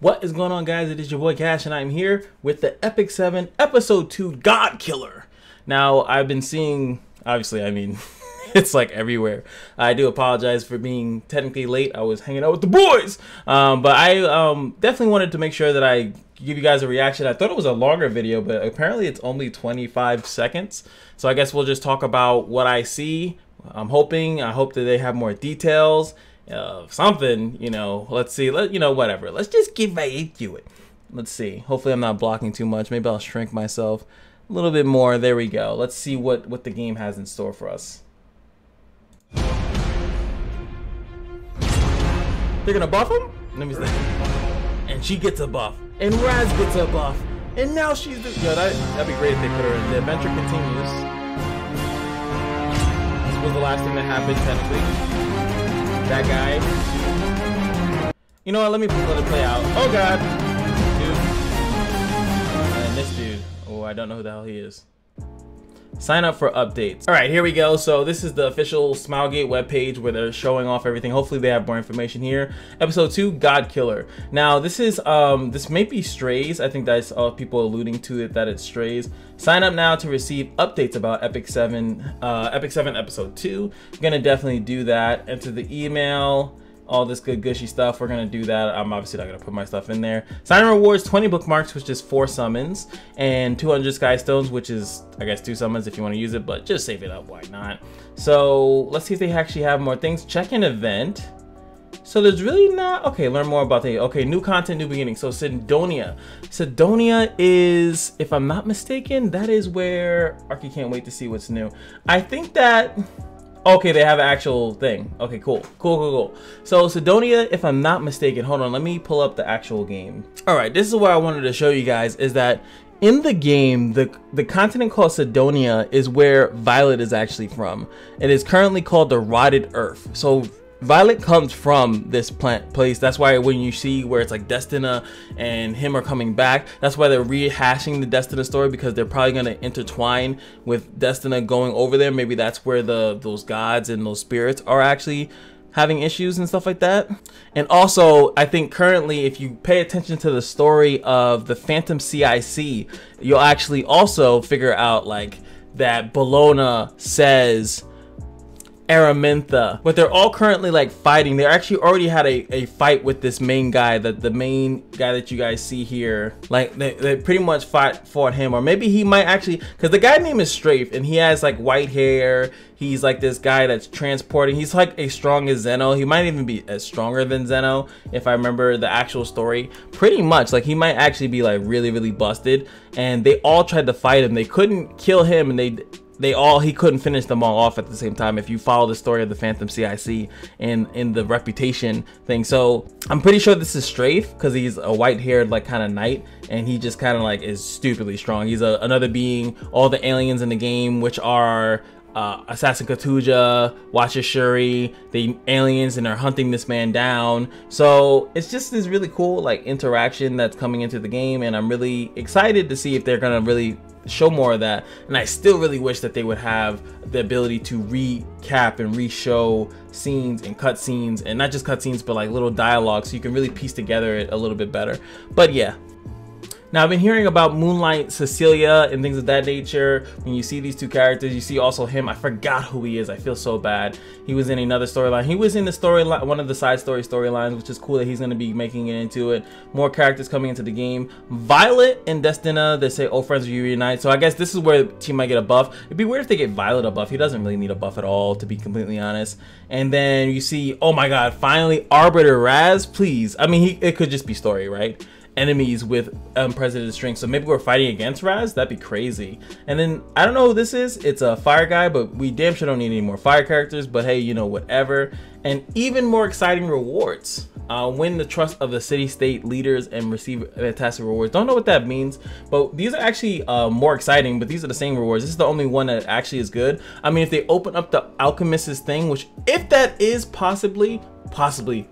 What is going on, guys? It is your boy Cash, and I'm here with the Epic 7 Episode 2 God Killer. Now, I've been seeing, obviously, it's like everywhere. I do apologize for being technically late. I was hanging out with the boys. But I definitely wanted to make sure that I give you guys a reaction. I thought it was a longer video, but apparently it's only 25 seconds. So I guess we'll just talk about what I see. I hope that they have more details. Something, you know, let's see, whatever. Let's just get right into it. Let's see. Hopefully I'm not blocking too much. Maybe I'll shrink myself a little bit more. There we go. Let's see what the game has in store for us. They're gonna buff him? Let me see. And she gets a buff. And Raz gets a buff. And now she's the... Yo, that'd be great if they put her in. The adventure continues. This was the last thing that happened, technically. That guy. You know what? Let it play out. Oh god. Dude. And this dude. Oh, I don't know who the hell he is. Sign up for updates. All right, here we go. So this is the official Smilegate webpage where they're showing off everything. Hopefully they have more information here. Episode 2, God Killer. Now this is this may be strays. I think that's all people alluding to it, that it's strays. Sign up now to receive updates about Epic 7 Episode 2. You're gonna definitely do that. Enter the email. All this good gushy stuff, we're gonna do that. I'm obviously not gonna put my stuff in there. Sign rewards, 20 bookmarks, which is 4 summons, and 200 sky stones, which is, I guess, 2 summons if you want to use it, but just save it up, why not? So let's see if they actually have more things. Check an event. So there's really not, okay, learn more about the, okay, new content, new beginning. So Sidonia is, if I'm not mistaken, that is where, Arky can't wait to see what's new. I think that, okay, they have an actual thing. Okay, cool. So Sidonia, if I'm not mistaken, hold on, let me pull up the actual game. All right, this is what I wanted to show you guys, is that in the game, the continent called Sidonia is where Violet is actually from. It is currently called the Rotted Earth. So Violet comes from this place. That's why when you see where it's like Destina and him are coming back, that's why they're rehashing the Destina story, because they're probably going to intertwine with Destina going over there. Maybe that's where those gods and those spirits are actually having issues and stuff like that. And also, I think currently, if you pay attention to the story of the Phantom CIC, you'll actually also figure out like that Bologna says Araminta, but they're all currently like fighting. They actually already had a fight with this main guy, the main guy that you guys see here. Like they pretty much fought him, or maybe he might actually, because the guy name is Strafe and he has like white hair. He's like this guy that's transporting. He's like as strong as Zeno. He might even be as stronger than Zeno if I remember the actual story. Pretty much like he might actually be like really busted. And they all tried to fight him. They couldn't kill him, and he couldn't finish them all off at the same time if you follow the story of the Phantom CIC in the reputation thing. So I'm pretty sure this is Strafe, because he's a white-haired like kind of knight, and he just kind of like is stupidly strong. He's another being. All the aliens in the game, which are Assassin Katuja, Watcher Shuri, the aliens, and are hunting this man down. So it's just this really cool like interaction that's coming into the game, and I'm really excited to see if they're gonna really show more of that. And I still really wish that they would have the ability to recap and re-show scenes and cutscenes, and not just cutscenes but like little dialogue, so you can really piece together it a little bit better. But yeah. Now, I've been hearing about Moonlight Cecilia and things of that nature. When you see these two characters, you see also him. I forgot who he is. I feel so bad. He was in another storyline. He was in the storyline, one of the side storylines, which is cool that he's going to be making it into it. More characters coming into the game. Violet and Destina, they say old friends reunite. So I guess this is where the team might get a buff. It'd be weird if they get Violet a buff. He doesn't really need a buff at all, to be completely honest. And then you see, oh my god, finally Arbiter Raz, please. I mean, it could just be story, right? Enemies with unprecedented strength, so maybe we're fighting against Raz. That'd be crazy. And then I don't know who this is. It's a fire guy, but we damn sure don't need any more fire characters, but hey, you know, whatever. And even more exciting rewards. Win the trust of the city-state leaders and receive fantastic rewards. Don't know what that means, but these are actually more exciting, but these are the same rewards. This is the only one that actually is good. I mean, if they open up the alchemist's thing, which if that is possibly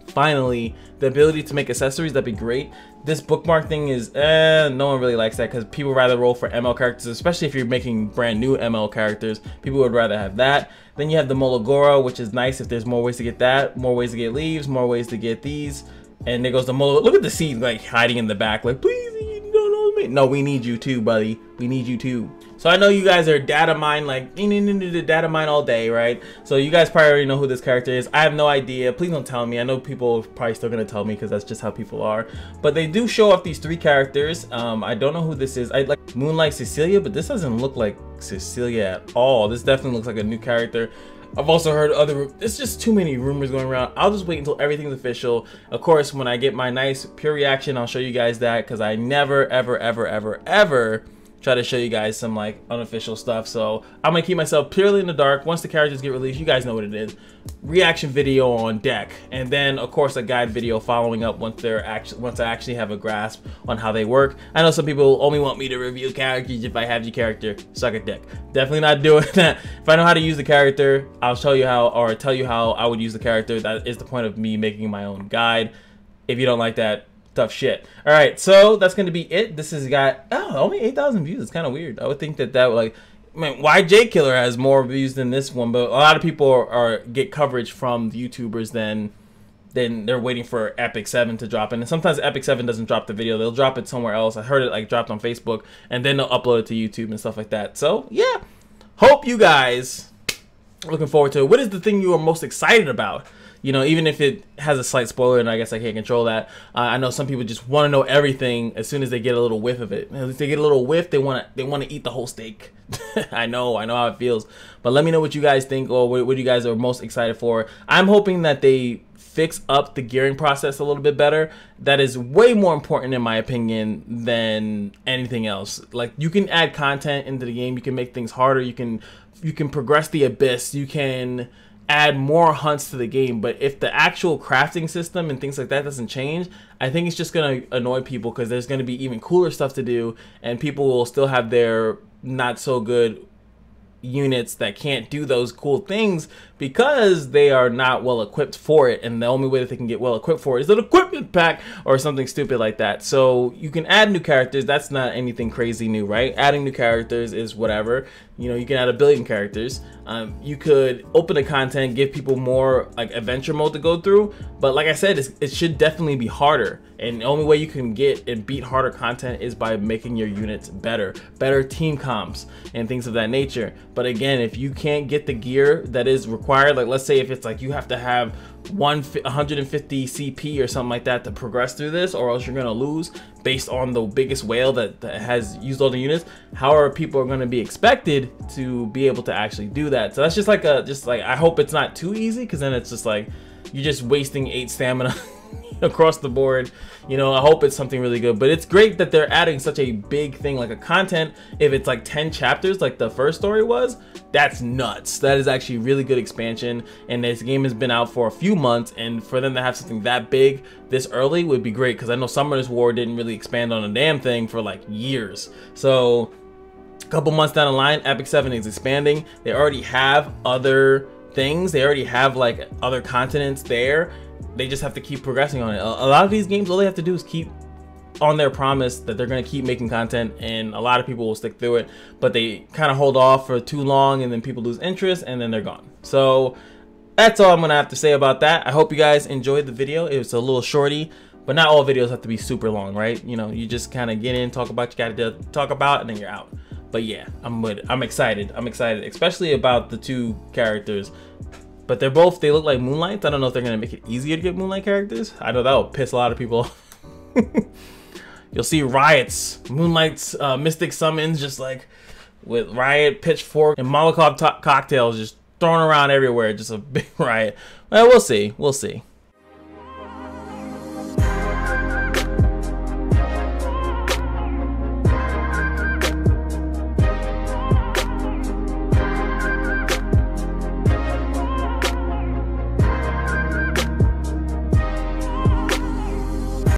finally the ability to make accessories, that'd be great. This bookmark thing is no one really likes that, because people rather roll for ML characters, especially if you're making brand new ML characters. People would rather have that. Then you have the Mologora, which is nice if there's more ways to get that, more ways to get leaves, more ways to get these. And there goes the Molo. Look at the seed like hiding in the back, like, please, you don't know me. No, we need you too, buddy. We need you too. So I know you guys are data mine, like, data mine all day, right? So you guys probably already know who this character is. I have no idea. Please don't tell me. I know people are probably still gonna tell me because that's just how people are. But they do show off these 3 characters. I don't know who this is. I like Moonlight Cecilia, but this doesn't look like Cecilia at all. This definitely looks like a new character. I've also heard other, it's just too many rumors going around. I'll just wait until everything's official. Of course, when I get my nice pure reaction, I'll show you guys that, because I never, ever, ever, ever, ever try to show you guys some like unofficial stuff. So I'm gonna keep myself purely in the dark. Once the characters get released, you guys know what it is. Reaction video on deck, and then of course a guide video following up once I actually have a grasp on how they work. I know some people only want me to review characters if I have your character. Suck a dick. Definitely not doing that. If I know how to use the character, I'll show you how, or tell you how I would use the character. That is the point of me making my own guide. If you don't like that, tough shit. All right, so that's gonna be it. This has got only 8,000 views. It's kind of weird. I would think that would, like, I mean, YJ Killer has more views than this one, but a lot of people are get coverage from the YouTubers than they're waiting for Epic 7 to drop. And sometimes Epic 7 doesn't drop the video. They'll drop it somewhere else. I heard it like dropped on Facebook, and then they'll upload it to YouTube and stuff like that. So yeah, hope you guys are looking forward to it. What is the thing you are most excited about? You know, even if it has a slight spoiler, and I guess I can't control that. I know some people just want to know everything as soon as they get a little whiff of it. If they get a little whiff, they want to eat the whole steak. I know how it feels. But let me know what you guys think, or what you guys are most excited for. I'm hoping that they fix up the gearing process a little bit better. That is way more important in my opinion than anything else. Like, you can add content into the game, you can make things harder, you can progress the abyss, you can add more hunts to the game, but if the actual crafting system and things like that doesn't change, I think it's just gonna annoy people, because there's gonna be even cooler stuff to do, and people will still have their not so good units that can't do those cool things because they are not well equipped for it, and the only way that they can get well equipped for it is an equipment pack or something stupid like that. So you can add new characters. That's not anything crazy new, right? Adding new characters is whatever. You know, you can add 1 billion characters. You could open the content, give people more like adventure mode to go through, but like I said, it should definitely be harder, and the only way you can get and beat harder content is by making your units better team comps and things of that nature. But again, if you can't get the gear that is required, like let's say if it's like you have to have 150 CP or something like that to progress through this, or else you're gonna lose based on the biggest whale that has used all the units, how are people going to be expected to be able to actually do that? So that's just like I hope it's not too easy, because then it's just like you're just wasting 8 stamina across the board. You know, I hope it's something really good. But it's great that they're adding such a big thing, like a content. If it's like 10 chapters like the first story was, that's nuts. That is actually really good expansion, and this game has been out for a few months, and for them to have something that big this early would be great, because I know Summoners War didn't really expand on a damn thing for like years. So a couple months down the line, Epic 7 is expanding. They already have other things. They already have like other continents there. They just have to keep progressing on it. A lot of these games, all they have to do is keep on their promise that they're going to keep making content, and a lot of people will stick through it, but they kind of hold off for too long, and then people lose interest, and then they're gone. So that's all I'm going to have to say about that. I hope you guys enjoyed the video. It was a little shorty, but not all videos have to be super long, right? You know, you just kind of get in, talk about what you got to talk about, and then you're out. But yeah, I'm excited. I'm excited, especially about the 2 characters. But they look like Moonlights. I don't know if they're going to make it easier to get Moonlight characters. I know that will piss a lot of people off. You'll see riots, Moonlight's mystic summons, just like with riot, pitchfork, and Molotov cocktails just thrown around everywhere. Just a big riot. Well, we'll see. We'll see.